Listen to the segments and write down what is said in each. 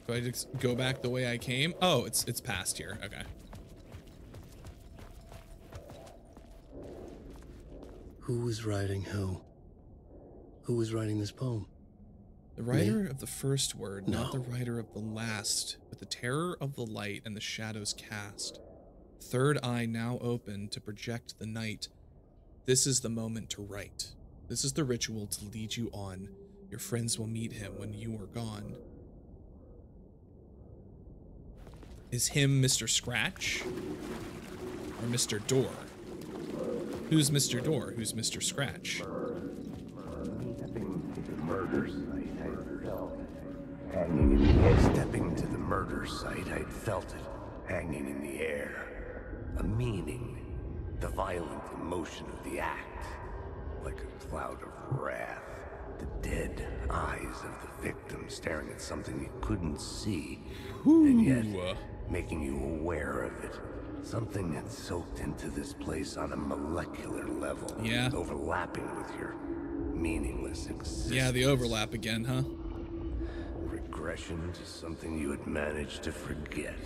Do I just go back the way I came? Oh, it's past here. Okay. Who was writing who? Who was writing this poem? The writer of the first word, No. not the writer of the last, with the terror of the light and the shadows cast. Third eye now open to project the night. This is the moment to write. This is the ritual to lead you on. Your friends will meet him when you are gone. Is him Mr. Scratch? Or Mr. Door? Who's Mr. Door? Who's Mr. Scratch? Murder site, I felt it hanging in the air. Stepping to the murder site, I'd felt it hanging in the air. A meaning, the violent emotion of the act, like a cloud of wrath. The dead eyes of the victim staring at something you couldn't see, and yet making you aware of it. Something that soaked into this place on a molecular level, overlapping with your meaningless existence. Yeah, the overlap again, huh? Regression to something you had managed to forget.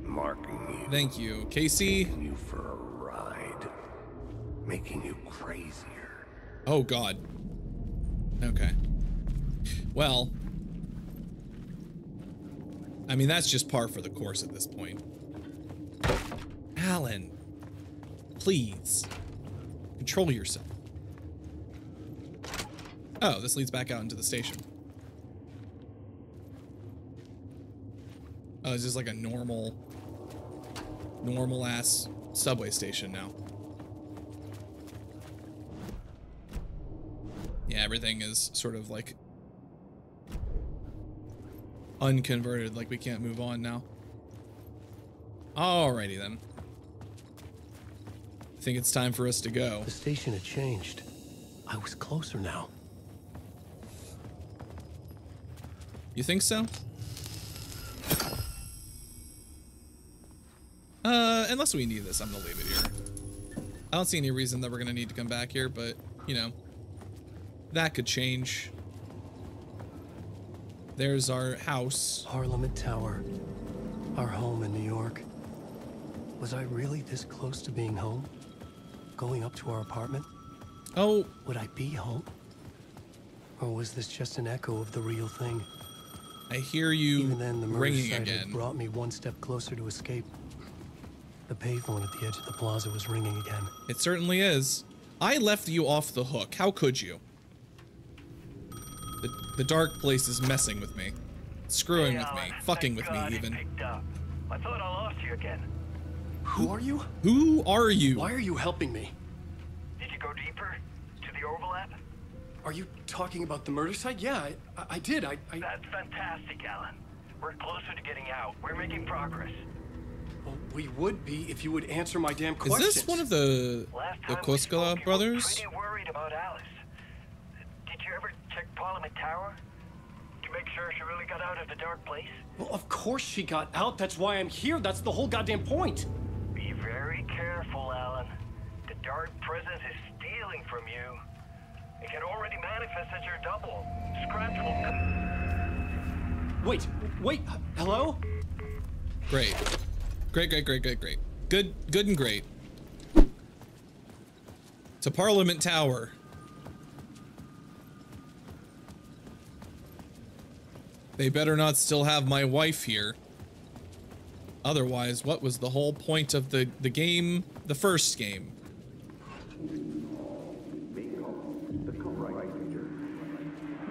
Marking you. Thank you, Casey. Taking you for a ride. Making you crazier. Oh, God. Okay. Well, I mean, that's just par for the course at this point. Alan, please control yourself. Oh, this leads back out into the station. Oh, this is like a normal ass subway station now. Yeah, everything is sort of like unconverted, like we can't move on now. Alrighty then. I think it's time for us to go. The station had changed. I was closer now. You think so? Unless we need this, I'm gonna leave it here. I don't see any reason that we're gonna need to come back here, but, you know, that could change. There's our house. Parliament Tower. Our home in New York. Was I really this close to being home? Going up to our apartment? Oh. Would I be home? Or was this just an echo of the real thing? I hear you Even then, the murder ringing site again. had brought me one step closer to escape. The payphone at the edge of the plaza was ringing again. It certainly is. I left you off the hook. How could you? The dark place is messing with me. Screwing with me. Fucking with me, even. I thought I lost you again. Who are you? Who are you? Why are you helping me? Did you go deeper? To the overlap? Are you talking about the murder site? Yeah, I did. That's fantastic, Alan. We're closer to getting out. We're making progress. Well, we would be if you would answer my damn questions. Is this one of the Koskela brothers? Pretty worried about Alice. Did you ever check Parliament Tower? To make sure she really got out of the dark place? Well, of course she got out. That's why I'm here. That's the whole goddamn point. Be very careful, Alan. The dark presence is stealing from you. It can already manifest as your double. Scratch will come. Wait, hello? Great. Great. Good and great. To Parliament Tower. They better not still have my wife here. Otherwise, what was the whole point of the game, the first game?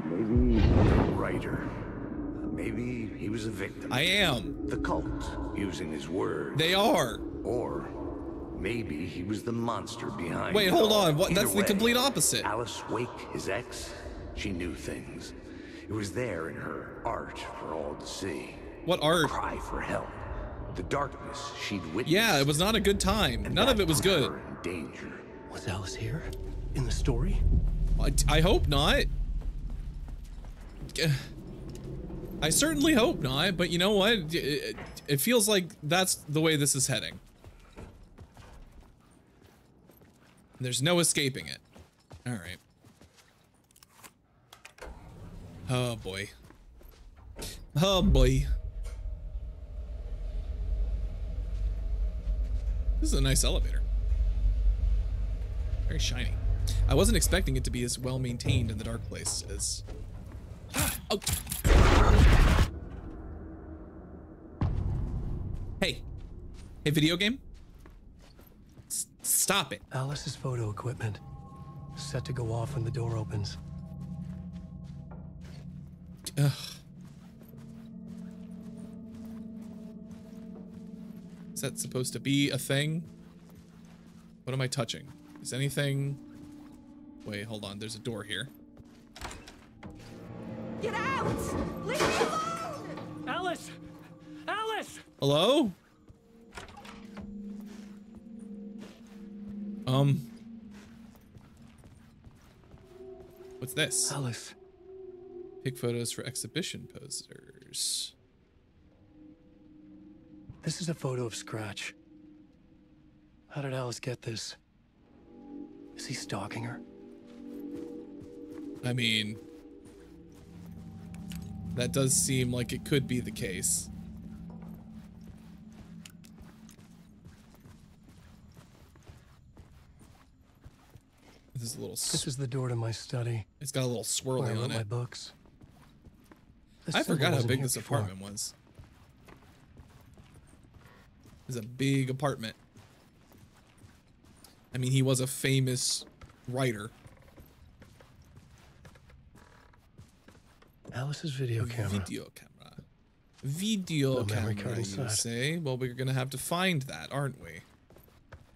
Maybe the writer. Maybe he was a victim. I am. The cult, using his words. They are. Or maybe he was the monster behind Wait, it hold all. on. What? Either That's the way, complete opposite. Alice Wake, his ex, she knew things. It was there in her art for all to see. What art? Cry for help. The darkness she'd witnessed. Yeah, it was not a good time. None of it was good. Her in danger. Was Alice here? In the story? I hope not. I certainly hope not, but you know what? It feels like that's the way this is heading. There's no escaping it. All right. Oh boy. Oh boy. This is a nice elevator. Very shiny. I wasn't expecting it to be as well maintained in the dark place as... Oh. Hey. Hey, video game? Stop it. Alice's photo equipment. Set to go off when the door opens. Ugh. Is that supposed to be a thing? What am I touching? Is anything... Wait, hold on. There's a door here. Get out! Leave me alone! Alice! Alice! Hello? What's this? Alice. Pick photos for exhibition posters. This is a photo of Scratch. How did Alice get this? Is he stalking her? I mean, that does seem like it could be the case. This is a little... This is the door to my study. It's got a little Where I swirly wrote on my it. books. I forgot how big this apartment was. It's a big apartment. I mean, he was a famous writer. Alice's video camera. Video camera. Video No memory camera, card you inside. say? Well, we're gonna have to find that, aren't we?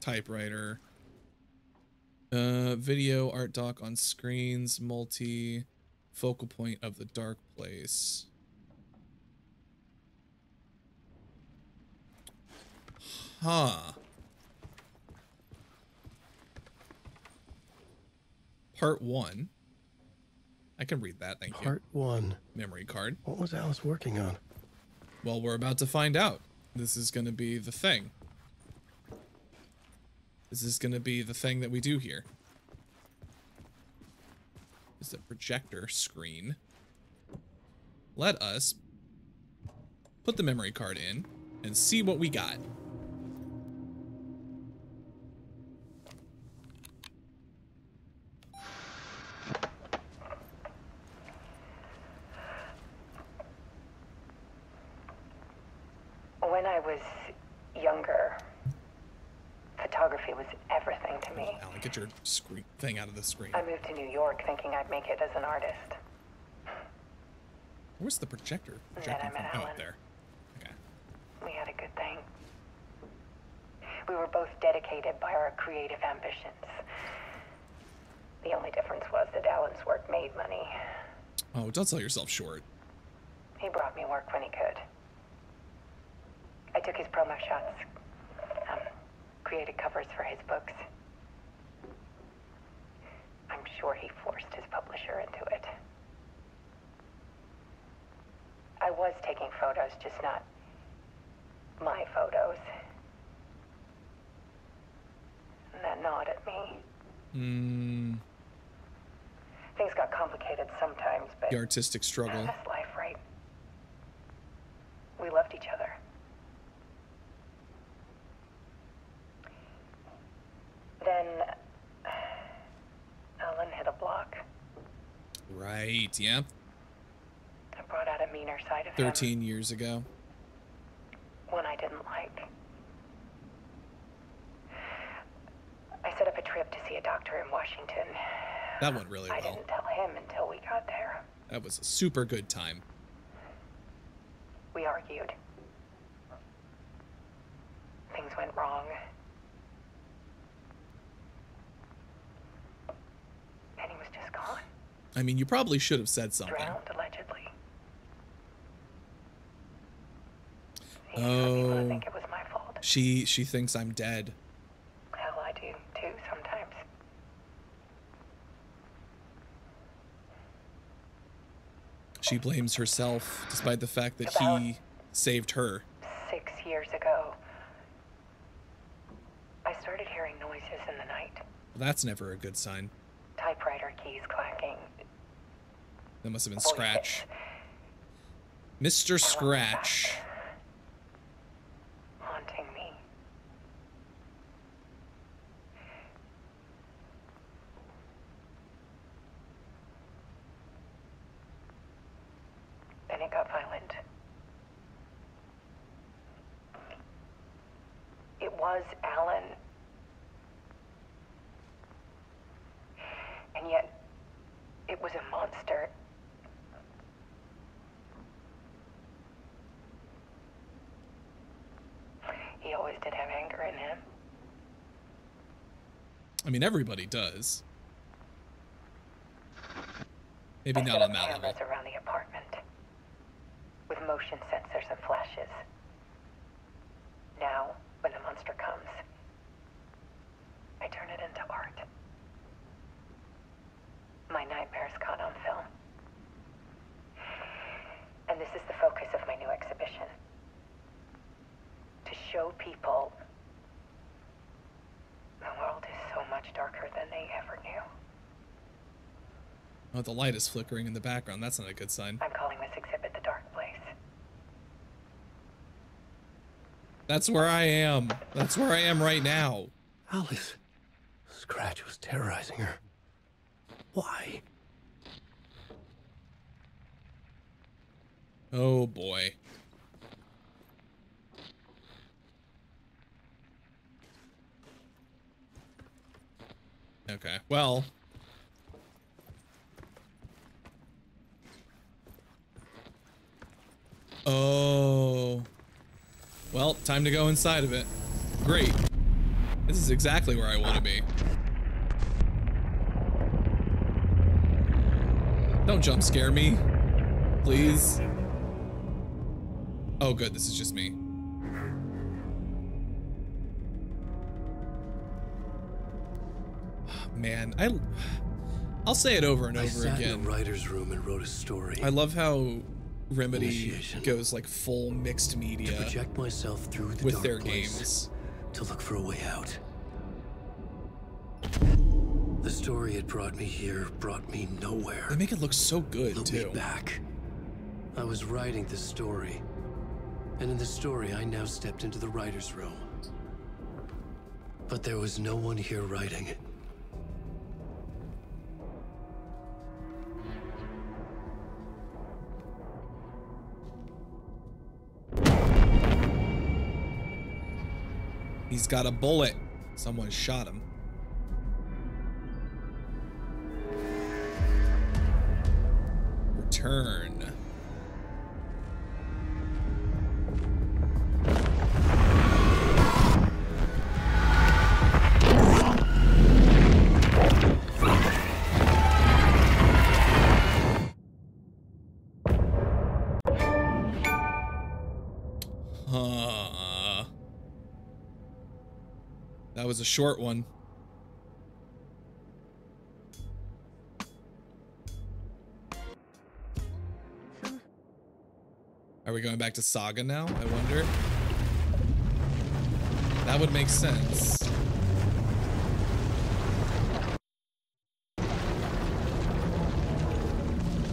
Typewriter. Video, art doc on screens, multi, focal point of the dark place. Huh. Part 1. I can read that, thank you. Part 1. Memory card. What was Alice working on? Well, we're about to find out. This is going to be the thing. This is going to be the thing that we do here. This is a projector screen. Let us put the memory card in and see what we got. When I was younger, photography was everything to me. Alan, get your screen thing out of the screen. I moved to New York thinking I'd make it as an artist. Where's the projector? And then I Projecting met from, oh, Alan. there. Okay. We had a good thing. We were both dedicated by our creative ambitions. The only difference was that Alan's work made money. Oh, don't sell yourself short. He brought me work when he could. I took his promo shots, created covers for his books. I'm sure he forced his publisher into it. I was taking photos, just not my photos. And that gnawed at me. Things got complicated sometimes, but The artistic struggle. that's life, right? We loved each other. Then Alan hit a block. Right, yeah. I brought out a meaner side of him. 13 years ago. One I didn't like. I set up a trip to see a doctor in Washington. That went really I well. didn't tell him until we got there. That was a super good time. We argued. Things went wrong. And he was just gone. I mean, you probably should have said something. Drowned, allegedly. He just want people to think it was my fault. She thinks I'm dead. Hell, I do, too, sometimes. She blames herself, despite the fact that he saved her. 6 years ago, I started hearing noises in the night. That's never a good sign. Typewriter keys clacking. That must have been Voices. Scratch. Mr. Scratch. Haunting me. Then it got violent. It was Alan. And yet, it was a monster. He always did have anger in him. I mean, everybody does. Maybe not on that level. Cameras around the apartment, with motion sensors and flashes. Now, when the monster comes, I turn it into art. My nightmares caught on film. And this is the focus of my new exhibition. To show people the world is so much darker than they ever knew. Oh, the light is flickering in the background. That's not a good sign. I'm calling this exhibit The Dark Place. That's where I am. That's where I am right now. Alice. Scratch was terrorizing her. Why? Oh boy. Okay, well. Oh. Well, time to go inside of it. Great. This is exactly where I want to be. Don't jump scare me. Please. Oh, good. This is just me. Man, I'll say it over and over I sat again. in the writer's room and wrote a story. I love how Remedy Initiation. goes like full mixed media To project myself through the with dark their place, games. to look for a way out. The story it brought me here brought me nowhere. They make it look so good Look too. me back. I was writing the story, and in the story I now stepped into the writer's room. But there was no one here writing it. He's got a bullet. Someone shot him. Return. That was a short one. Are we going back to Saga now? I wonder. That would make sense.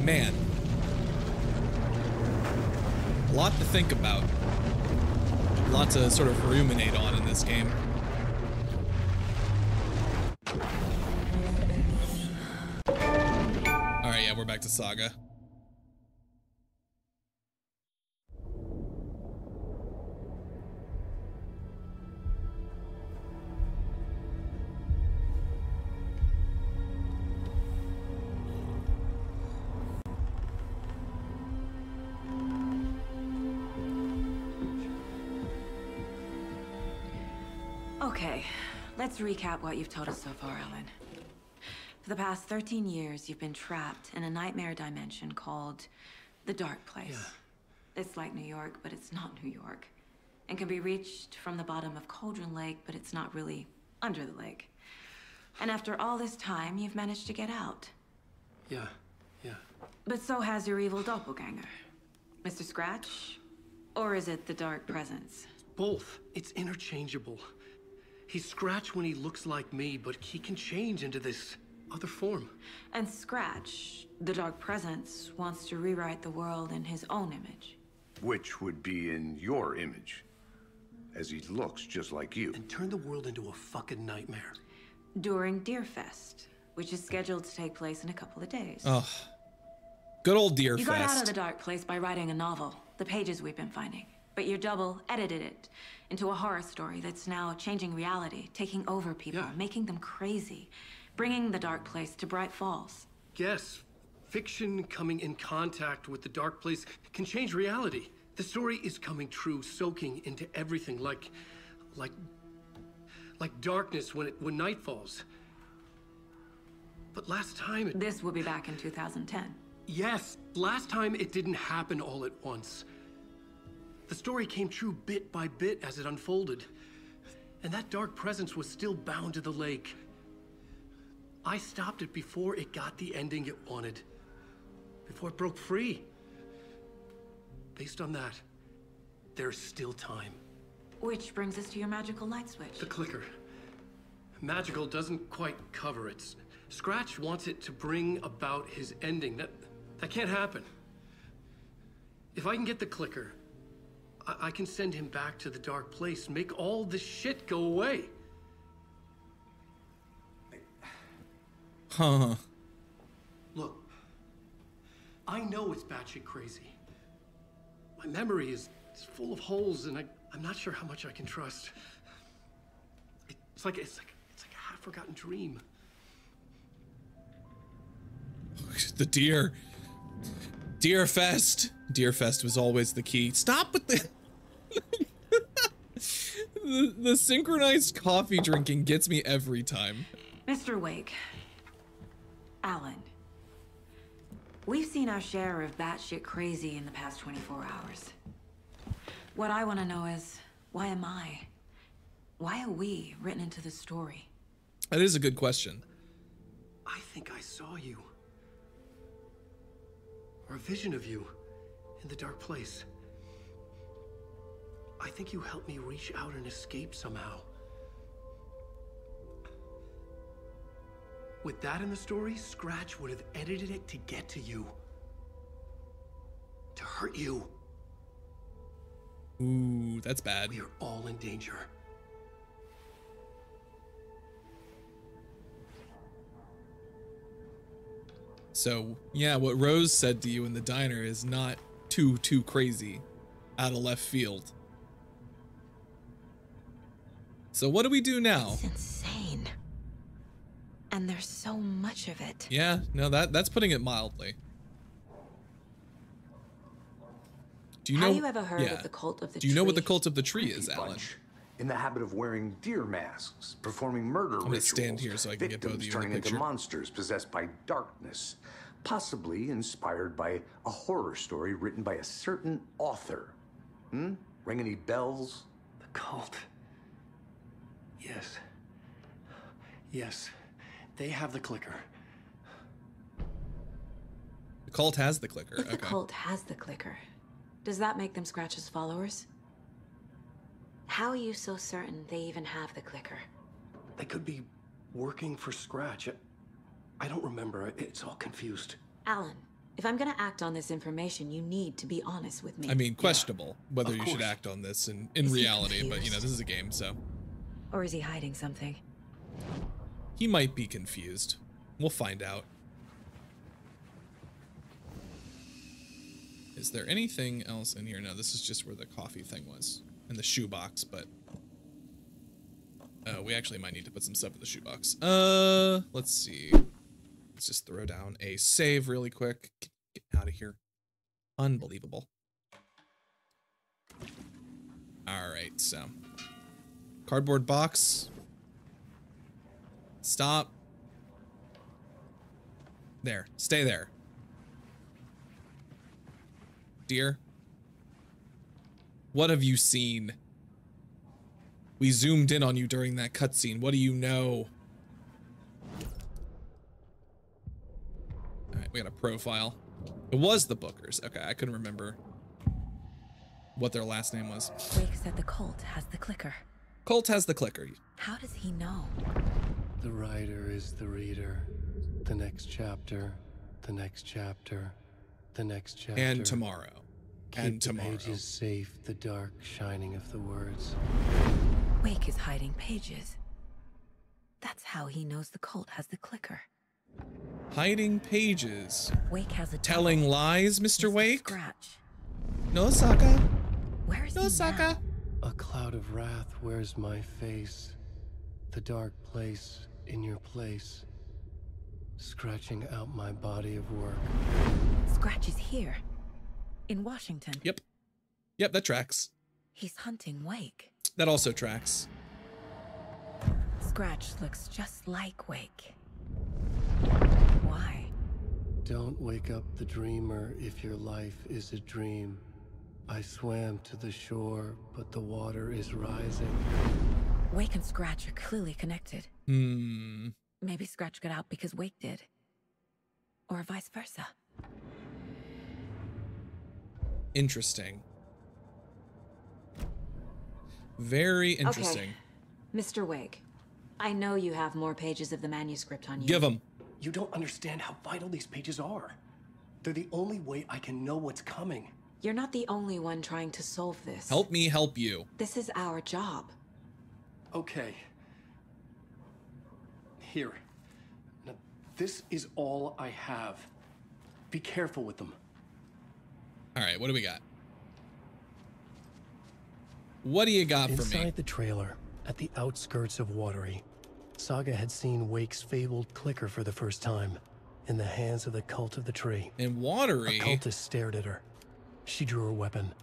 Man. A lot to think about. A lot to sort of ruminate on in this game. Alright, yeah, we're back to Saga. Okay, let's recap what you've told us so far, Ellen. For the past 13 years, you've been trapped in a nightmare dimension called the Dark Place. Yeah. It's like New York, but it's not New York. And can be reached from the bottom of Cauldron Lake, but it's not really under the lake. And after all this time, you've managed to get out. Yeah. But so has your evil doppelganger. Mr. Scratch? Or is it the Dark Presence? Both. It's interchangeable. He's Scratch when he looks like me, but he can change into this other form. And Scratch, the Dark Presence, wants to rewrite the world in his own image. Which would be in your image, as he looks just like you. And turn the world into a fucking nightmare. During Deerfest, which is scheduled to take place in a couple of days. Oh, good old You got out of Deerfest. the Dark Place by writing a novel, the pages we've been finding. But your double edited it into a horror story that's now changing reality, taking over people, Yeah. making them crazy, bringing the Dark Place to Bright Falls. Yes, fiction coming in contact with the dark place can change reality. The story is coming true, soaking into everything like darkness when night falls. But last time This will be back in 2010. yes, last time it didn't happen all at once. The story came true bit by bit as it unfolded. And that dark presence was still bound to the lake. I stopped it before it got the ending it wanted. Before it broke free. Based on that, there's still time. Which brings us to your magical light switch. The clicker. Magical doesn't quite cover it. Scratch wants it to bring about his ending. That can't happen. If I can get the clicker, I can send him back to the dark place, make all this shit go away. Huh. Look, I know it's batshit crazy. My memory is full of holes, and I'm not sure how much I can trust. It's like a half-forgotten dream. The deer. Deerfest. Deerfest was always the key. Stop with the... the synchronized coffee drinking gets me every time. Mr. Wake. Alan. We've seen our share of batshit crazy in the past 24 hours. What I want to know is, why am I? Why are we written into the story? That is a good question. I think I saw you. Or a vision of you in the dark place. I think you helped me reach out and escape somehow. With that in the story, Scratch would have edited it to get to you. To hurt you. Ooh, that's bad. We are all in danger. So, yeah, what Rose said to you in the diner is not too crazy out of left field. So what do we do now? It's insane. And there's so much of it. Yeah, no, that's putting it mildly. Do you know? Have you ever heard yeah. of the cult of the Do you know what the tree? cult of the tree is, Creepy Alan? bunch, in the habit of wearing deer masks, performing murder I'm gonna rituals, stand here so I can get both of victims you in the turning into picture. monsters possessed by darkness, possibly inspired by a horror story written by a certain author. Ring any bells? The cult. Yes. Yes. They have the clicker. The cult has the clicker. If the Okay. cult has the clicker, does that make them Scratch's followers? How are you so certain they even have the clicker? They could be working for Scratch. I don't remember. It's all confused. Alan, if I'm gonna act on this information, you need to be honest with me. I mean, questionable whether of you should course. act on this in Is he reality, but you know, confused? this is a game, so Or is he hiding something? he might be confused. We'll find out. Is there anything else in here? No, this is just where the coffee thing was. And the shoebox, but... we actually might need to put some stuff in the shoebox. Let's see. Let's just throw down a save really quick. Get out of here. Unbelievable. Alright, so... Cardboard box. Stop. There. Stay there. Dear. What have you seen? We zoomed in on you during that cutscene. What do you know? Alright, we got a profile. It was the Bookers. Okay, I couldn't remember what their last name was. Wake said the cult has the clicker. Colt has the clicker. How does he know? The writer is the reader. The next chapter, the next chapter, the next chapter. And tomorrow. Keep And the tomorrow. pages safe, the dark shining of the words. Wake is hiding pages. That's how he knows the cult has the clicker. Hiding pages. Wake has a Telling double. lies, Mr. He's the Wake? Scratch. No, Sokka. Where is No, he Sokka. now? A cloud of wrath wears my face. The dark place in your place. Scratching out my body of work. Scratch is here. In Washington. Yep. Yep, that tracks. He's hunting Wake. That also tracks. Scratch looks just like Wake. Why? Don't wake up the dreamer if your life is a dream. I swam to the shore, but the water is rising. Wake and Scratch are clearly connected. Maybe Scratch got out because Wake did. Or vice versa. Interesting. Very interesting. Okay. Mr. Wake, I know you have more pages of the manuscript on you. Give him. You don't understand how vital these pages are. They're the only way I can know what's coming. You're not the only one trying to solve this. Help me help you. This is our job. Okay. Here. Now, this is all I have. Be careful with them. All right, what do we got? What do you got for me? Inside the trailer, at the outskirts of Watery, Saga had seen Wake's fabled clicker for the first time, in the hands of the Cult of the Tree. In Watery? A cultist stared at her. She drew her weapon.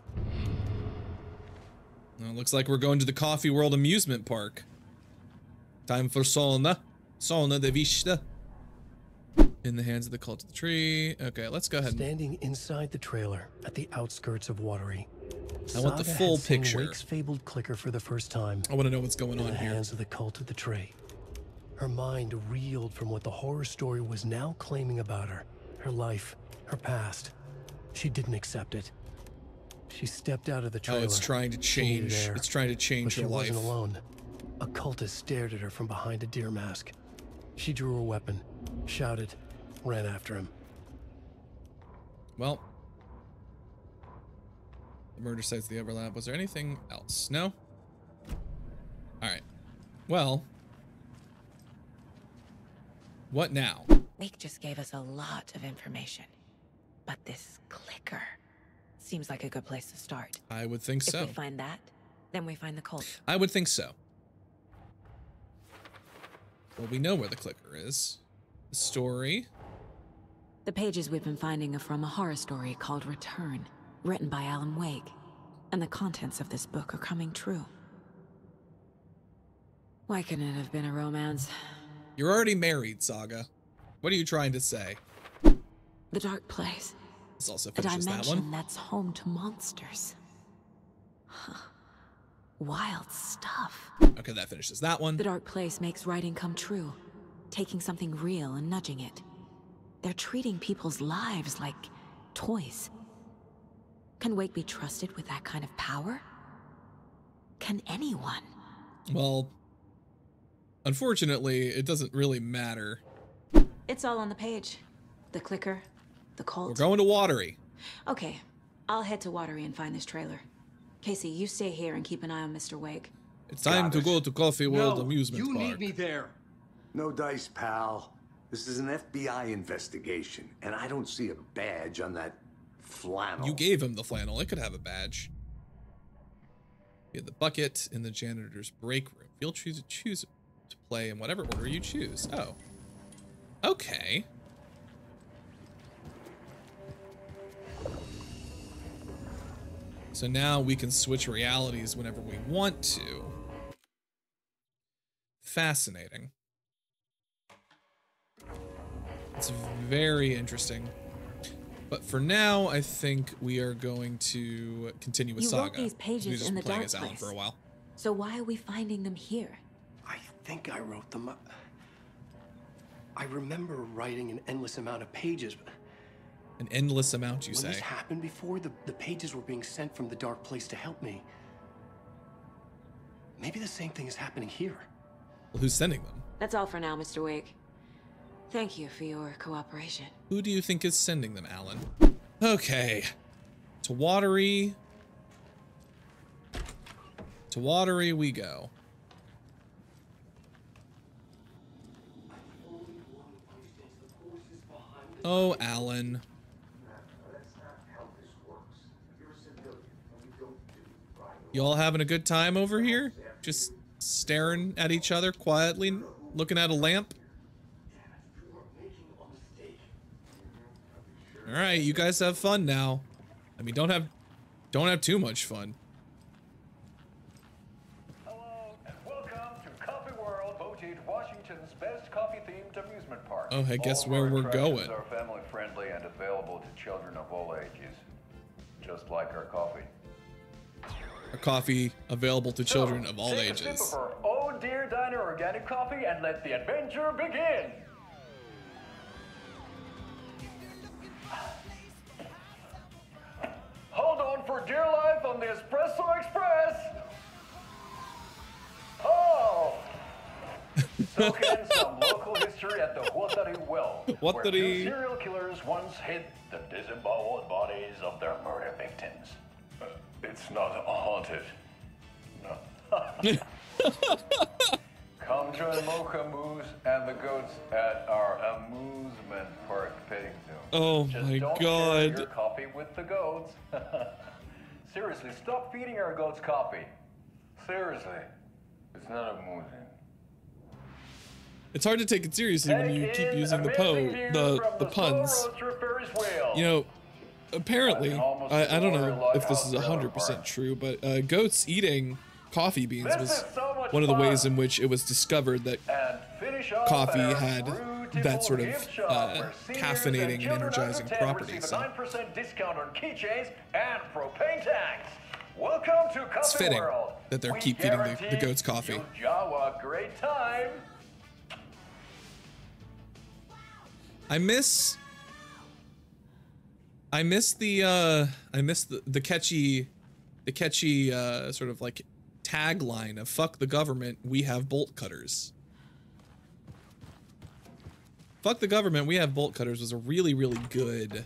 Well, looks like we're going to the Coffee World amusement park. Time for Solna. Solna de Vista. In the hands of the Cult of the Tree. Okay, let's go ahead. Standing inside the trailer, at the outskirts of Watery, I want the Saga full had seen picture. Wake's fabled clicker for the first time. I want to know what's going in on the here. hands of the Cult of the Tree. Her mind reeled from what the horror story was now claiming about her. Her life, her past. She didn't accept it. She stepped out of the trailer. Oh, it's trying to She needed change. air. It's trying to change But her she life. wasn't alone. A cultist stared at her from behind a deer mask. She drew her weapon, shouted, ran after him. Well, the murder sites, the overlap. Was there anything else? No? All right. Well, what now? Wake just gave us a lot of information. But this clicker seems like a good place to start. I would think so. If we find that, then we find the cult. I would think so. Well, we know where the clicker is. The story. The pages we've been finding are from a horror story called Return, written by Alan Wake. And the contents of this book are coming true. Why couldn't it have been a romance? You're already married, Saga. What are you trying to say? The dark place. This also A finishes that dimension one. that's home to monsters. Huh. Wild stuff. Okay, that finishes that one. The dark place makes writing come true, taking something real and nudging it. They're treating people's lives like toys. Can Wake be trusted with that kind of power? Can anyone? Well, unfortunately, it doesn't really matter. It's all on the page. The clicker, the cult. We're going to Watery. Okay, I'll head to Watery and find this trailer. Casey, you stay here and keep an eye on Mr. Wake. It's time to go to Coffee World Amusement you Park. need me there. No dice, pal. This is an FBI investigation, and I don't see a badge on that flannel. You gave him the flannel. It could have a badge. You had the bucket in the janitor's break room. Feel free to choose to play in whatever order you choose. Oh. Okay. So now we can switch realities whenever we want to. Fascinating. It's very interesting. But for now, I think we are going to continue with You Saga. wrote these pages We've just in been the playing dark as Alan place. for a while. So why are we finding them here? I think I wrote them up. I remember writing an endless amount of pages, but An endless amount, you when say. this happened before, the pages were being sent from the dark place to help me. Maybe the same thing is happening here. Well, who's sending them? That's all for now, Mr. Wake. Thank you for your cooperation. Who do you think is sending them, Alan? Okay. To Watery. To Watery we go. Oh, Alan. You all having a good time over here? Just staring at each other quietly, looking at a lamp? All right, you guys have fun now. I mean, don't have too much fun. Hello and welcome to Coffee World, voted Washington's best coffee-themed amusement park. Oh, I guess All of where our we're attractions going. are family-friendly and available to children of all ages, just like our coffee. A coffee available to children of all Take a sip ages. of our Oh Dear Diner organic coffee and let the adventure begin. Hold on for dear life on the Espresso Express. Oh! Soak in some local history at the Huatari Well, where two Huatari. serial killers once hid the disemboweled bodies of their murder victims. It's not haunted. No. Come join Mocha Moose and the goats at our amusement park petting zoo. Oh Just my don't God. share your coffee with the goats. Seriously, stop feeding our goats coffee. Seriously, it's not amusing. It's hard to take it seriously when you keep using the puns. You know, apparently, I don't know if this is 100% true, but goats eating coffee beans was one of the ways in which it was discovered that coffee had that sort of caffeinating and energizing property. So 9% discount on keychains and propane tanks. Welcome to Coffee it's fitting World. that they're We keep feeding the guarantee goats coffee. you'll have a great time. I miss the catchy sort of like tagline of "fuck the government, we have bolt cutters." "Fuck the government, we have bolt cutters" was a really good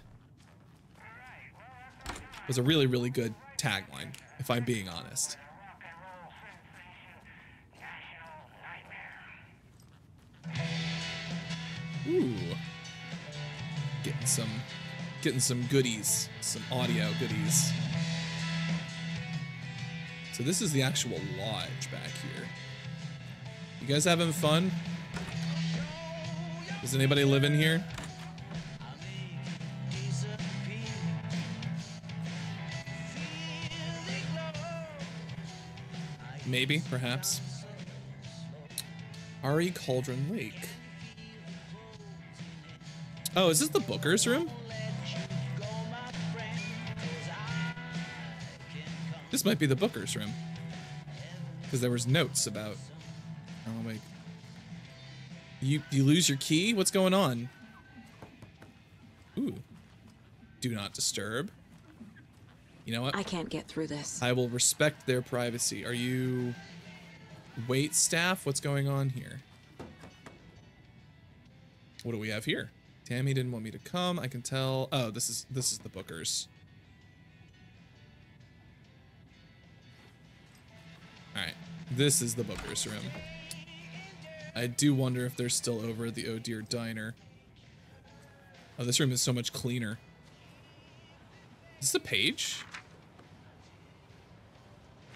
tagline, if I'm being honest. Ooh. Getting some goodies, some audio goodies. So this is the actual lodge back here. You guys having fun? Does anybody live in here? Maybe, perhaps. Ari Cauldron Lake. Oh, is this the Booker's room? This might be the Booker's room. Because there was notes about... Oh, wait. You lose your key? What's going on? Ooh. Do not disturb. You know what? I can't get through this. I will respect their privacy. Are you... wait staff? What's going on here? What do we have here? Tammy didn't want me to come. I can tell. Oh, this is the Booker's. All right, this is the Booker's room. I do wonder if they're still over at the Oh Dear Diner. Oh, this room is so much cleaner. Is this a page?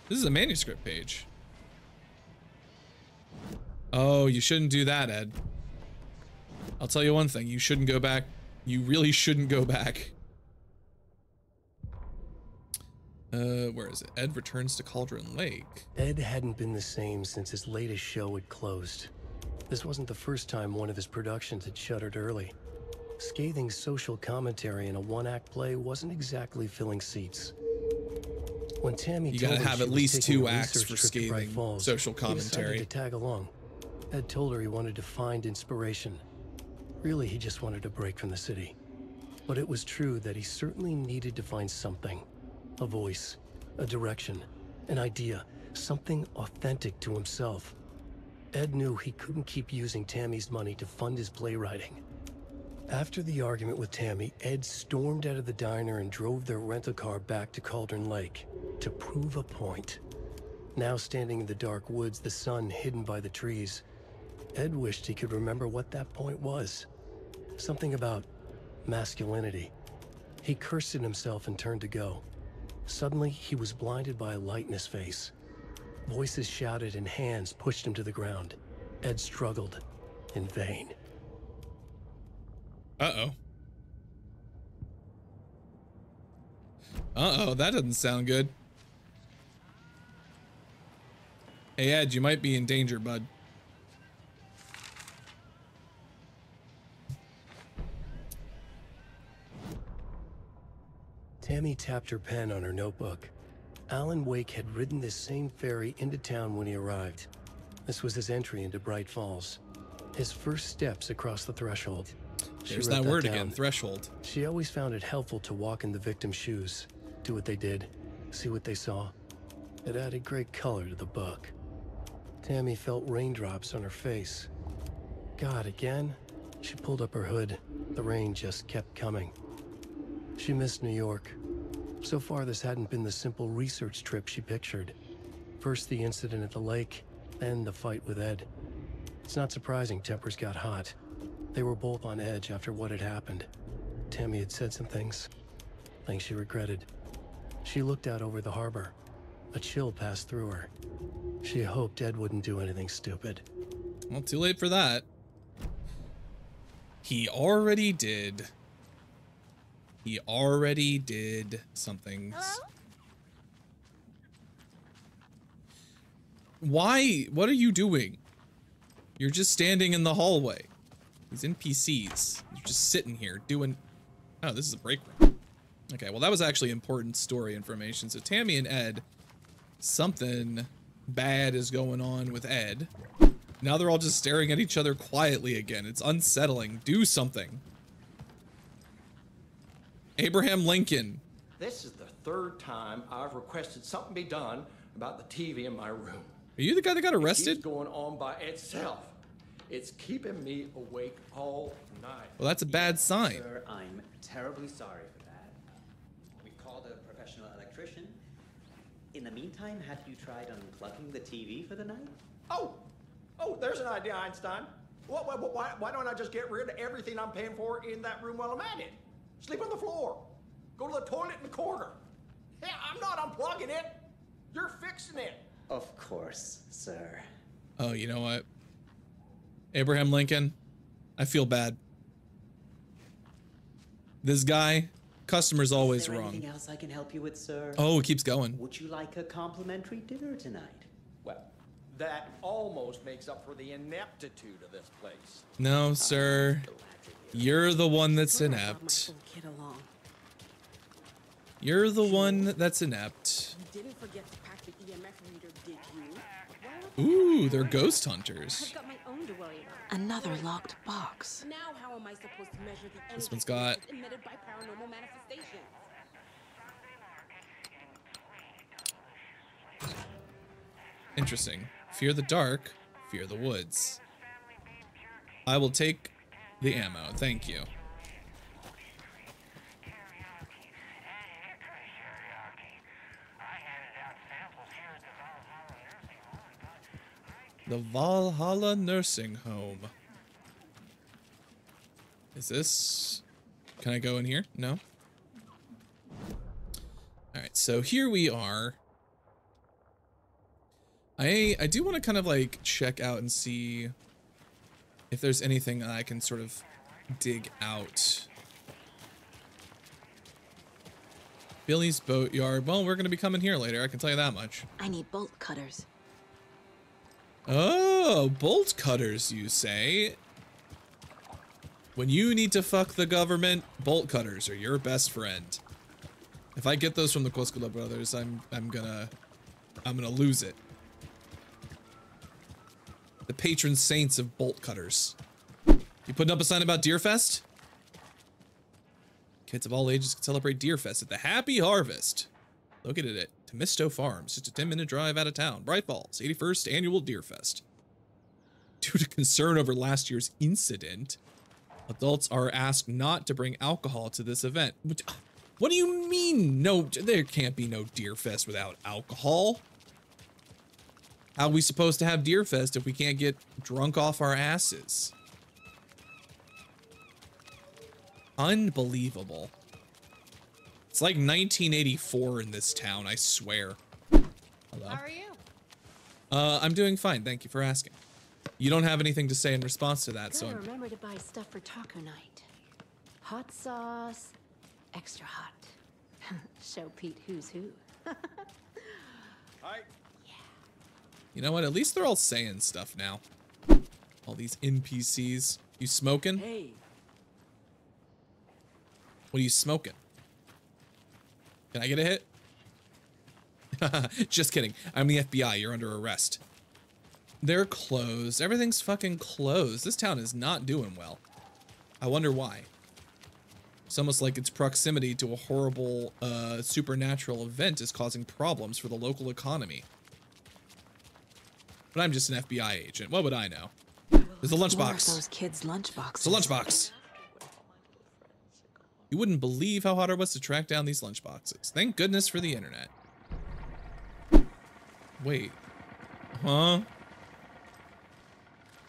This is a manuscript page. Oh, you shouldn't do that, Ed. I'll tell you one thing, you shouldn't go back. You really shouldn't go back. Where is it? Ed returns to Cauldron Lake. Ed hadn't been the same since his latest show had closed. This wasn't the first time one of his productions had shuttered early. Scathing social commentary in a one-act play wasn't exactly filling seats. When Tammy You told gotta him have she at was least taking 2 a acts research for trip to Bright scathing Falls, social he commentary. decided to tag along. Ed told her he wanted to find inspiration. Really, he just wanted a break from the city. But it was true that he certainly needed to find something. A voice, a direction, an idea, something authentic to himself. Ed knew he couldn't keep using Tammy's money to fund his playwriting. After the argument with Tammy, Ed stormed out of the diner and drove their rental car back to Cauldron Lake to prove a point. Now standing in the dark woods, the sun hidden by the trees, Ed wished he could remember what that point was. Something about masculinity. He cursed at himself and turned to go. Suddenly, he was blinded by a light in his face. Voices shouted and hands pushed him to the ground. Ed struggled in vain. Uh-oh. Uh-oh, that doesn't sound good. Hey, Ed, you might be in danger, bud. Tammy tapped her pen on her notebook. Alan Wake had ridden this same ferry into town when he arrived. This was his entry into Bright Falls. His first steps across the threshold. There's that word again, threshold. She always found it helpful to walk in the victim's shoes, do what they did, see what they saw. It added great color to the book. Tammy felt raindrops on her face. God, again? She pulled up her hood. The rain just kept coming. She missed New York. So far, this hadn't been the simple research trip she pictured. First the incident at the lake, then the fight with Ed. It's not surprising tempers got hot. They were both on edge after what had happened. Tammy had said some things she regretted. She looked out over the harbor. A chill passed through her. She hoped Ed wouldn't do anything stupid. Well, too late for that. He already did. He already did some things. Hello? Why? What are you doing? You're just standing in the hallway. These NPCs. You're just sitting here doing... Oh, this is a break room. Okay, well, that was actually important story information. So Tammy and Ed, something bad is going on with Ed. Now they're all just staring at each other quietly again. It's unsettling. Do something. Abraham Lincoln. This is the third time I've requested something be done about the TV in my room. Are you the guy that got arrested? It's going on by itself. It's keeping me awake all night. Well, that's a bad sign. Sir, I'm terribly sorry for that. We called a professional electrician. In the meantime, have you tried unplugging the TV for the night? Oh, there's an idea, Einstein. Why don't I just get rid of everything I'm paying for in that room while I'm at it? Sleep on the floor. Go to the toilet in the corner. Hey, I'm not unplugging it. You're fixing it. Of course, sir. Oh, you know what? Abraham Lincoln, I feel bad. This guy, customer's always wrong. Anything else I can help you with, sir? Oh, it keeps going. Would you like a complimentary dinner tonight? Well, that almost makes up for the ineptitude of this place. No, sir. You're the one that's inept. You're the one that's inept. You didn't forget to pack the EMF reader, did you? Ooh, they're ghost hunters. I've got my own to worry about. Another locked box. Now how am I supposed to measure the energy This one's got... emitted by paranormal manifestations? Interesting. Fear the dark, fear the woods. I will take the ammo, thank you. The Valhalla Nursing Home. Is this... Can I go in here? No? Alright, so here we are. I do want to kind of like check out and see if there's anything I can sort of dig out. Billy's Boatyard. Well, we're going to be coming here later, I can tell you that much. I need bolt cutters. Oh, bolt cutters, you say? When you need to fuck the government, bolt cutters are your best friend. If I get those from the Quasquila brothers, I'm gonna lose it. The patron saints of bolt cutters. You putting up a sign about Deerfest? Kids of all ages can celebrate Deerfest at the Happy Harvest. Located at Temisto Farms, just a 10-minute drive out of town. Bright Falls, 81st Annual Deerfest. Due to concern over last year's incident, adults are asked not to bring alcohol to this event. What do you mean? No, there can't be no Deer Fest without alcohol. How are we supposed to have Deer Fest if we can't get drunk off our asses? Unbelievable. It's like 1984 in this town, I swear. Hello. How are you? I'm doing fine. Thank you for asking. You don't have anything to say in response to that, so Gotta remember to buy stuff for taco night. Hot sauce, extra hot. Show Pete who's who. Hi. you know what? At least they're all saying stuff now. All these NPCs. You smoking? Hey. What are you smoking? Can I get a hit? Just kidding. I'm the FBI. You're under arrest. They're closed. Everything's fucking closed. This town is not doing well. I wonder why. It's almost like its proximity to a horrible supernatural event is causing problems for the local economy. But I'm just an FBI agent. What would I know? There's a lunchbox. Those kids' lunchboxes. It's a lunchbox. You wouldn't believe how hard it was to track down these lunchboxes. Thank goodness for the internet. Wait. Huh?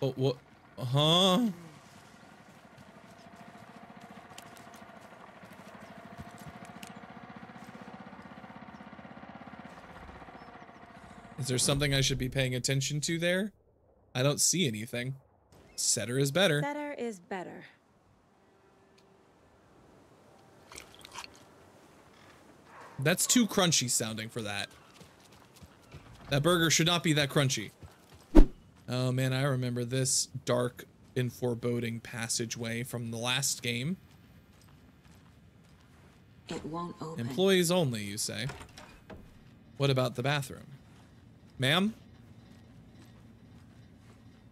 Oh, what? Huh? Is there something I should be paying attention to there? I don't see anything. Setter is better. Better is better. That's too crunchy sounding for that. That burger should not be that crunchy. Oh man, I remember this dark and foreboding passageway from the last game. It won't open. Employees only, you say. What about the bathroom? Ma'am?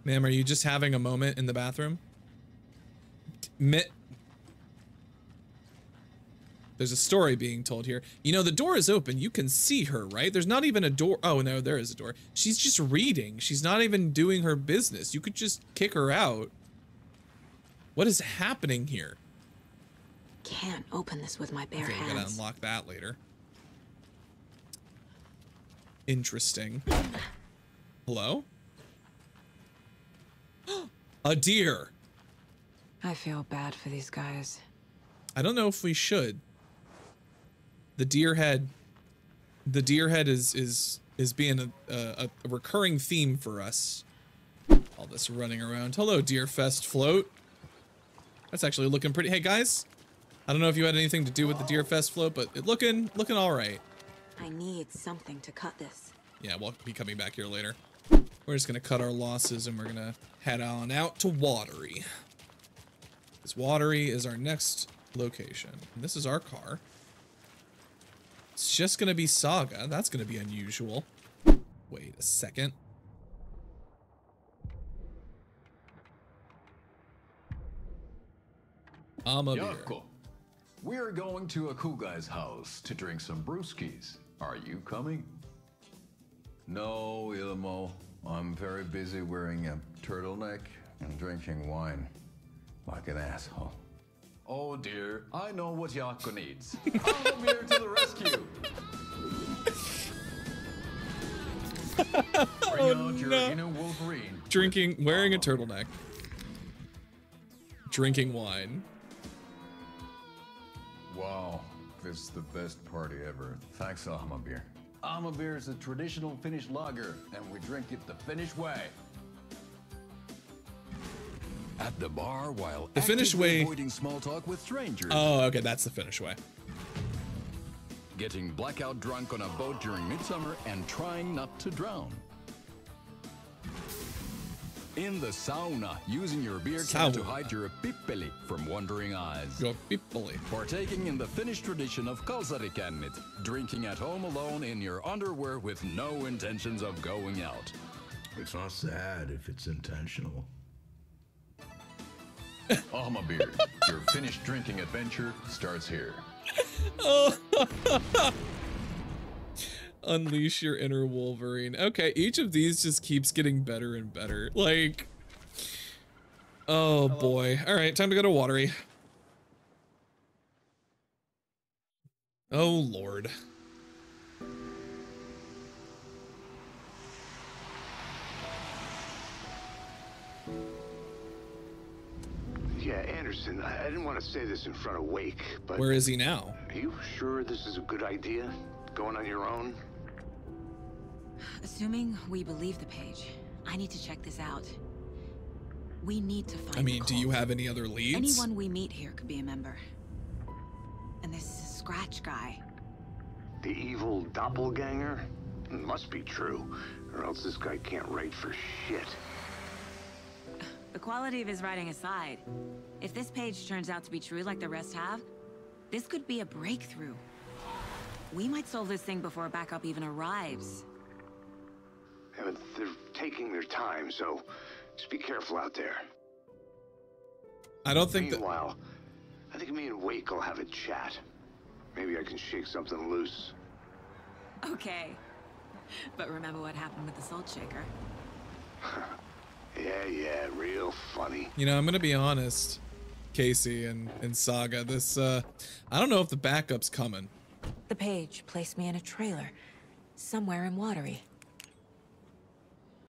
Ma'am, are you just having a moment in the bathroom? There's a story being told here. You know, the door is open. You can see her, right? There's not even a door. Oh, no, there is a door. She's just reading. She's not even doing her business. You could just kick her out. What is happening here? Can't open this with my bare Okay, hands. we gotta unlock that later. Interesting. Hello? A deer. I feel bad for these guys. I don't know if we should. The deer head is being a recurring theme for us. All this running around. Hello, Deer Fest float. That's actually looking pretty. Hey guys, I don't know if you had anything to do with the Deer Fest float, but it looking all right. I need something to cut this. Yeah, we'll be coming back here later. We're just gonna cut our losses and we're gonna head on out to Watery. This Watery is our next location. And this is our car. It's just gonna be Saga. That's gonna be unusual. Wait a second. I'm a beer. Yako, we're going to a cool guy's house to drink some brewskis. Are you coming? No, Ilmo. I'm very busy wearing a turtleneck and drinking wine like an asshole. Oh dear, I know what Yako needs. I'm here to the rescue. Bring out your inner Wolverine. Wearing a turtleneck. Drinking wine. Wow, this is the best party ever. Thanks, Beer. Beer is a traditional Finnish lager, and we drink it the Finnish way. At the bar while The Finnish way. avoiding small talk with strangers. Oh, okay, that's the Finnish way. Getting blackout drunk on a boat during midsummer and trying not to drown. In the sauna, using your beer can to hide your pippeli from wandering eyes. Your pippeli. Partaking in the Finnish tradition of kalsarikännit, drinking at home alone in your underwear with no intentions of going out. It's not sad if it's intentional. Beer, your Finnish drinking adventure starts here. Unleash your inner Wolverine. Okay, each of these just keeps getting better and better. Like, Oh boy. All right, time to go to Watery. Oh Lord. Yeah, Anderson, I didn't want to say this in front of Wake, but... Where is he now? Are you sure this is a good idea? Going on your own? Assuming we believe the page, I need to check this out. We need to find I mean, do you have any other leads? Anyone we meet here could be a member. And this Scratch guy. The evil doppelganger? Must be true, or else this guy can't write for shit. The quality of his writing aside, if this page turns out to be true like the rest have, this could be a breakthrough. We might solve this thing before backup even arrives. Yeah, but they're taking their time, so just be careful out there. I don't think Meanwhile, I think me and Wake will have a chat. Maybe I can shake something loose. Okay. But remember what happened with the Salt Shaker? Yeah, real funny. You know, I'm gonna be honest, Casey and Saga. This, I don't know if the backup's coming. The page placed me in a trailer, somewhere in Watery.